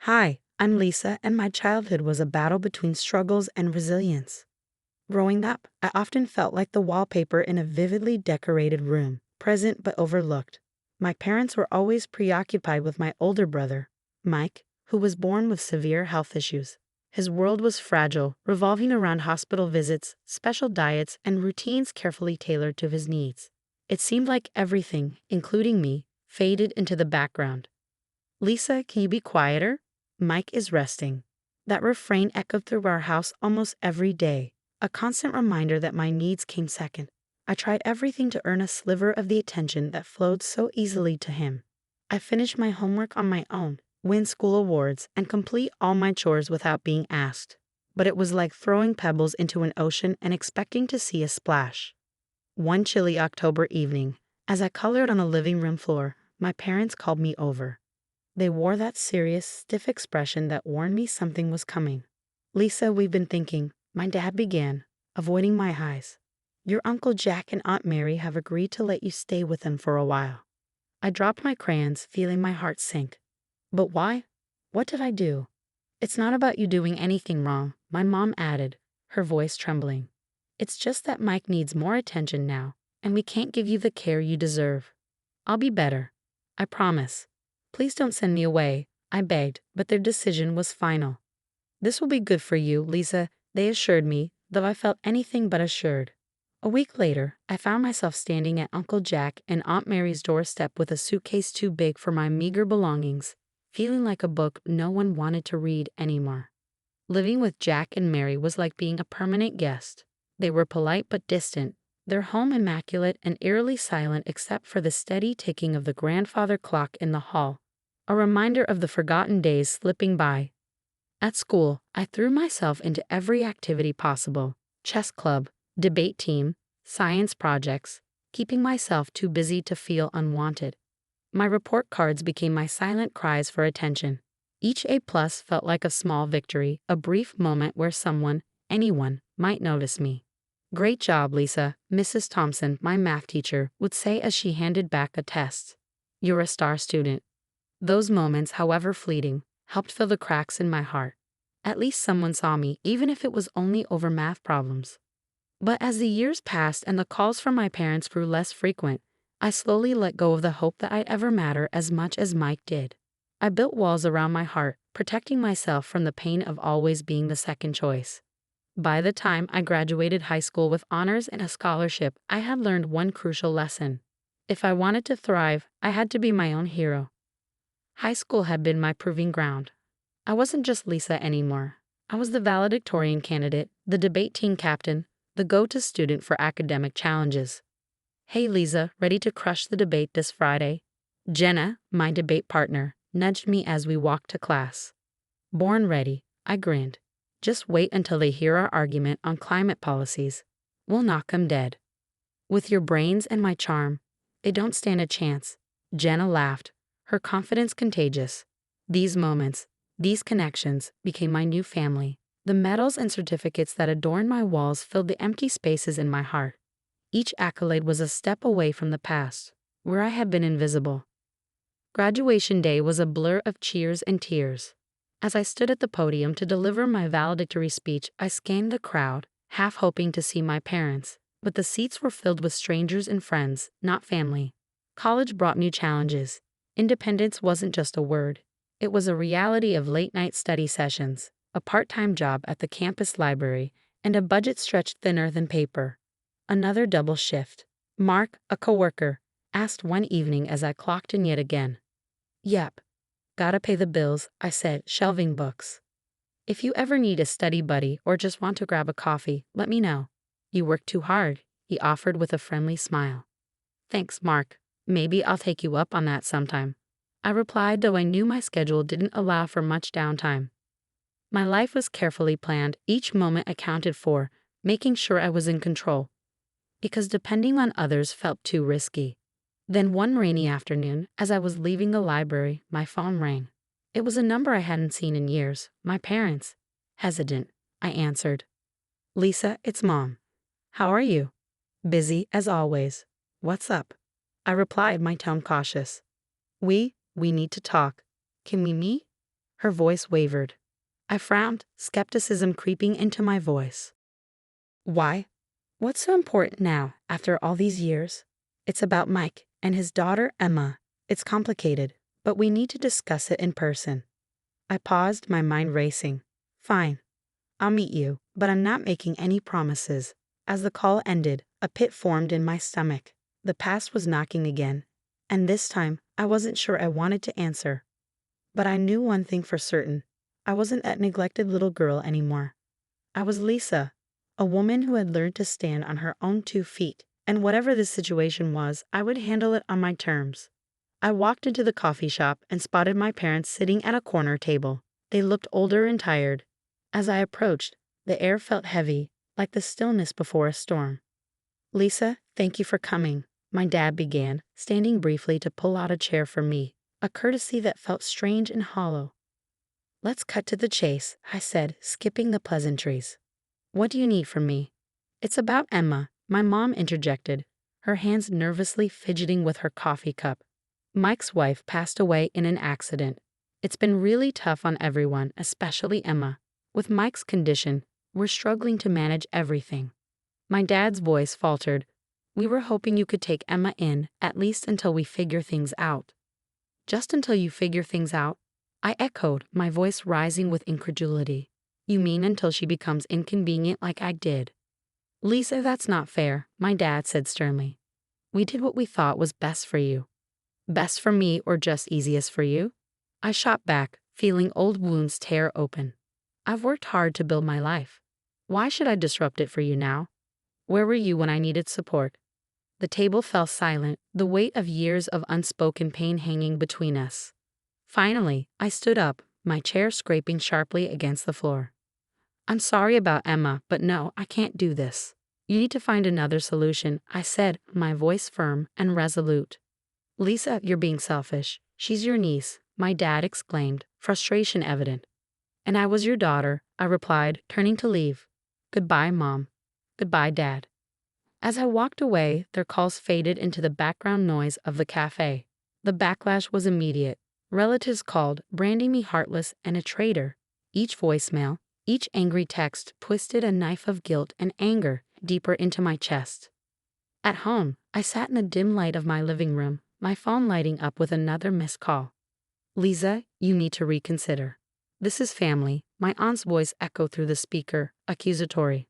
Hi, I'm Lisa, and my childhood was a battle between struggles and resilience. Growing up, I often felt like the wallpaper in a vividly decorated room, present but overlooked. My parents were always preoccupied with my older brother, Mike, who was born with severe health issues. His world was fragile, revolving around hospital visits, special diets, and routines carefully tailored to his needs. It seemed like everything, including me, faded into the background. Lisa, can you be quieter? Mike is resting. That refrain echoed through our house almost every day, a constant reminder that my needs came second. I tried everything to earn a sliver of the attention that flowed so easily to him. I finished my homework on my own, win school awards, and complete all my chores without being asked. But it was like throwing pebbles into an ocean and expecting to see a splash. One chilly October evening, as I colored on the living room floor, my parents called me over. They wore that serious, stiff expression that warned me something was coming. Lisa, we've been thinking, my dad began, avoiding my eyes. Your Uncle Jack and Aunt Mary have agreed to let you stay with them for a while. I dropped my crayons, feeling my heart sink. But why? What did I do? It's not about you doing anything wrong, my mom added, her voice trembling. It's just that Mike needs more attention now, and we can't give you the care you deserve. I'll be better. I promise. Please don't send me away, I begged, but their decision was final. This will be good for you, Lisa, they assured me, though I felt anything but assured. A week later, I found myself standing at Uncle Jack and Aunt Mary's doorstep with a suitcase too big for my meager belongings, feeling like a book no one wanted to read anymore. Living with Jack and Mary was like being a permanent guest. They were polite but distant, their home immaculate and eerily silent except for the steady ticking of the grandfather clock in the hall, a reminder of the forgotten days slipping by. At school, I threw myself into every activity possible: chess club, debate team, science projects, keeping myself too busy to feel unwanted. My report cards became my silent cries for attention. Each A+ felt like a small victory, a brief moment where someone, anyone, might notice me. Great job, Lisa, Mrs. Thompson, my math teacher, would say as she handed back a test. You're a star student. Those moments, however fleeting, helped fill the cracks in my heart. At least someone saw me, even if it was only over math problems. But as the years passed and the calls from my parents grew less frequent, I slowly let go of the hope that I'd ever matter as much as Mike did. I built walls around my heart, protecting myself from the pain of always being the second choice. By the time I graduated high school with honors and a scholarship, I had learned one crucial lesson. If I wanted to thrive, I had to be my own hero. High school had been my proving ground. I wasn't just Lisa anymore. I was the valedictorian candidate, the debate team captain, the go-to student for academic challenges. Hey Lisa, ready to crush the debate this Friday? Jenna, my debate partner, nudged me as we walked to class. Born ready, I grinned. Just wait until they hear our argument on climate policies. We'll knock 'em dead. With your brains and my charm, they don't stand a chance. Jenna laughed, her confidence contagious. These moments, these connections, became my new family. The medals and certificates that adorned my walls filled the empty spaces in my heart. Each accolade was a step away from the past, where I had been invisible. Graduation day was a blur of cheers and tears. As I stood at the podium to deliver my valedictory speech, I scanned the crowd, half hoping to see my parents, but the seats were filled with strangers and friends, not family. College brought new challenges. Independence wasn't just a word. It was a reality of late-night study sessions, a part-time job at the campus library, and a budget stretched thinner than paper. Another double shift. Mark, a coworker, asked one evening as I clocked in yet again. Yep. Gotta pay the bills, I said, shelving books. If you ever need a study buddy or just want to grab a coffee, let me know. You work too hard, he offered with a friendly smile. Thanks, Mark. Maybe I'll take you up on that sometime. I replied, though I knew my schedule didn't allow for much downtime. My life was carefully planned, each moment accounted for, making sure I was in control. Because depending on others felt too risky. Then one rainy afternoon, as I was leaving the library, my phone rang. It was a number I hadn't seen in years, my parents. Hesitant, I answered. Lisa, it's Mom. How are you? Busy, as always. What's up? I replied, my tone cautious. We need to talk. Can we meet? Her voice wavered. I frowned, skepticism creeping into my voice. Why? What's so important now, after all these years? It's about Mike and his daughter Emma. It's complicated, but we need to discuss it in person. I paused, my mind racing. Fine. I'll meet you, but I'm not making any promises. As the call ended, a pit formed in my stomach. The past was knocking again, and this time I wasn't sure I wanted to answer. But I knew one thing for certain. I wasn't that neglected little girl anymore. I was Lisa, a woman who had learned to stand on her own 2 feet, and whatever the situation was, I would handle it on my terms. I walked into the coffee shop and spotted my parents sitting at a corner table. They looked older and tired. As I approached, the air felt heavy, like the stillness before a storm. Lisa, thank you for coming, my dad began, standing briefly to pull out a chair for me, a courtesy that felt strange and hollow. Let's cut to the chase, I said, skipping the pleasantries. What do you need from me? It's about Emma, my mom interjected, her hands nervously fidgeting with her coffee cup. Mike's wife passed away in an accident. It's been really tough on everyone, especially Emma. With Mike's condition, we're struggling to manage everything. My dad's voice faltered. We were hoping you could take Emma in, at least until we figure things out. Just until you figure things out? I echoed, my voice rising with incredulity. You mean until she becomes inconvenient like I did? Lisa, that's not fair, my dad said sternly. We did what we thought was best for you. Best for me or just easiest for you? I shot back, feeling old wounds tear open. I've worked hard to build my life. Why should I disrupt it for you now? Where were you when I needed support? The table fell silent, the weight of years of unspoken pain hanging between us. Finally, I stood up, my chair scraping sharply against the floor. I'm sorry about Emma, but no, I can't do this. You need to find another solution, I said, my voice firm and resolute. Lisa, you're being selfish. She's your niece, my dad exclaimed, frustration evident. And I was your daughter, I replied, turning to leave. Goodbye, Mom. Goodbye, Dad. As I walked away, their calls faded into the background noise of the cafe. The backlash was immediate. Relatives called, branding me heartless and a traitor. Each voicemail, each angry text twisted a knife of guilt and anger deeper into my chest. At home, I sat in the dim light of my living room, my phone lighting up with another missed call. Lisa, you need to reconsider. This is family, my aunt's voice echoed through the speaker, accusatory.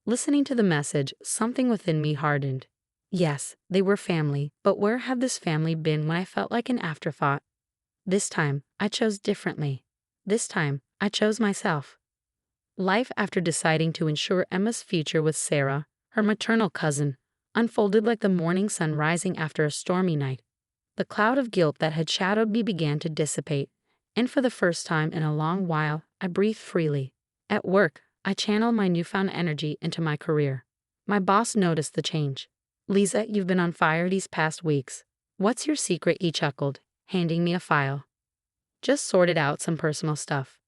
Listening to the message, something within me hardened. Yes, they were family, but where had this family been when I felt like an afterthought? This time, I chose differently. This time, I chose myself. Life after deciding to ensure Emma's future with Sarah, her maternal cousin, unfolded like the morning sun rising after a stormy night. The cloud of guilt that had shadowed me began to dissipate, and for the first time in a long while, I breathed freely. At work, I channeled my newfound energy into my career. My boss noticed the change. Lisa, you've been on fire these past weeks. What's your secret? He chuckled, handing me a file. Just sorted out some personal stuff.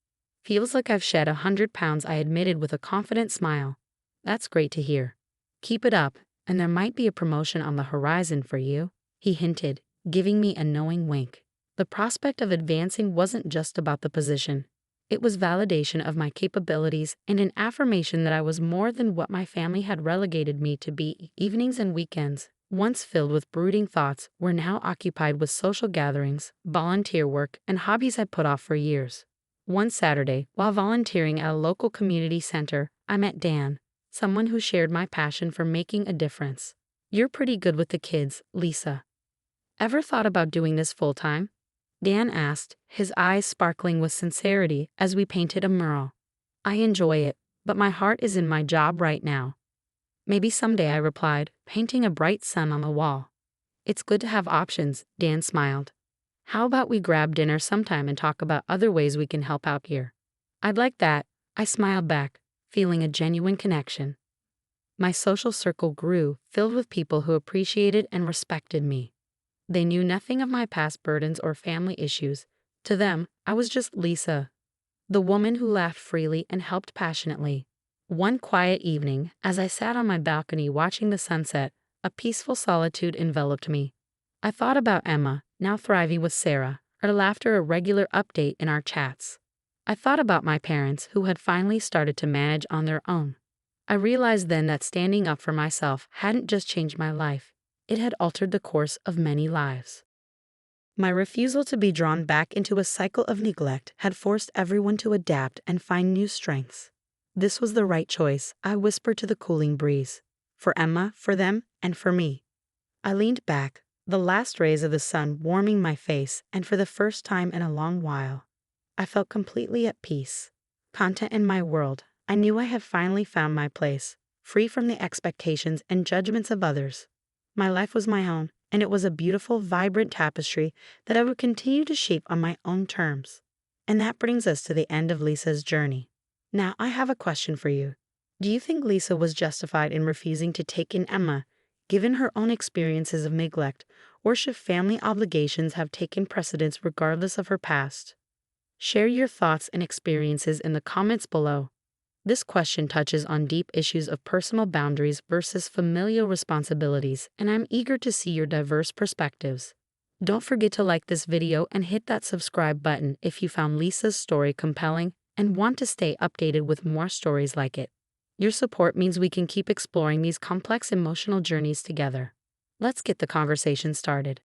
Feels like I've shed 100 pounds, I admitted with a confident smile. That's great to hear. Keep it up, and there might be a promotion on the horizon for you, he hinted, giving me a knowing wink. The prospect of advancing wasn't just about the position. It was validation of my capabilities and an affirmation that I was more than what my family had relegated me to be. Evenings and weekends, once filled with brooding thoughts, were now occupied with social gatherings, volunteer work, and hobbies I'd put off for years. One Saturday, while volunteering at a local community center, I met Dan, someone who shared my passion for making a difference. You're pretty good with the kids, Lisa. Ever thought about doing this full-time? Dan asked, his eyes sparkling with sincerity as we painted a mural. I enjoy it, but my heart is in my job right now. Maybe someday, I replied, painting a bright sun on the wall. It's good to have options, Dan smiled. How about we grab dinner sometime and talk about other ways we can help out here? I'd like that, I smiled back, feeling a genuine connection. My social circle grew, filled with people who appreciated and respected me. They knew nothing of my past burdens or family issues. To them, I was just Lisa, the woman who laughed freely and helped passionately. One quiet evening, as I sat on my balcony watching the sunset, a peaceful solitude enveloped me. I thought about Emma, now thriving with Sarah, our laughter a regular update in our chats. I thought about my parents who had finally started to manage on their own. I realized then that standing up for myself hadn't just changed my life, it had altered the course of many lives. My refusal to be drawn back into a cycle of neglect had forced everyone to adapt and find new strengths. This was the right choice, I whispered to the cooling breeze. For Emma, for them, and for me. I leaned back, the last rays of the sun warming my face, and for the first time in a long while, I felt completely at peace. Content in my world, I knew I had finally found my place, free from the expectations and judgments of others. My life was my own, and it was a beautiful, vibrant tapestry that I would continue to shape on my own terms. And that brings us to the end of Lisa's journey. Now, I have a question for you. Do you think Lisa was justified in refusing to take in Emma, given her own experiences of neglect, or should family obligations have taken precedence regardless of her past? Share your thoughts and experiences in the comments below. This question touches on deep issues of personal boundaries versus familial responsibilities, and I'm eager to see your diverse perspectives. Don't forget to like this video and hit that subscribe button if you found Lisa's story compelling and want to stay updated with more stories like it. Your support means we can keep exploring these complex emotional journeys together. Let's get the conversation started.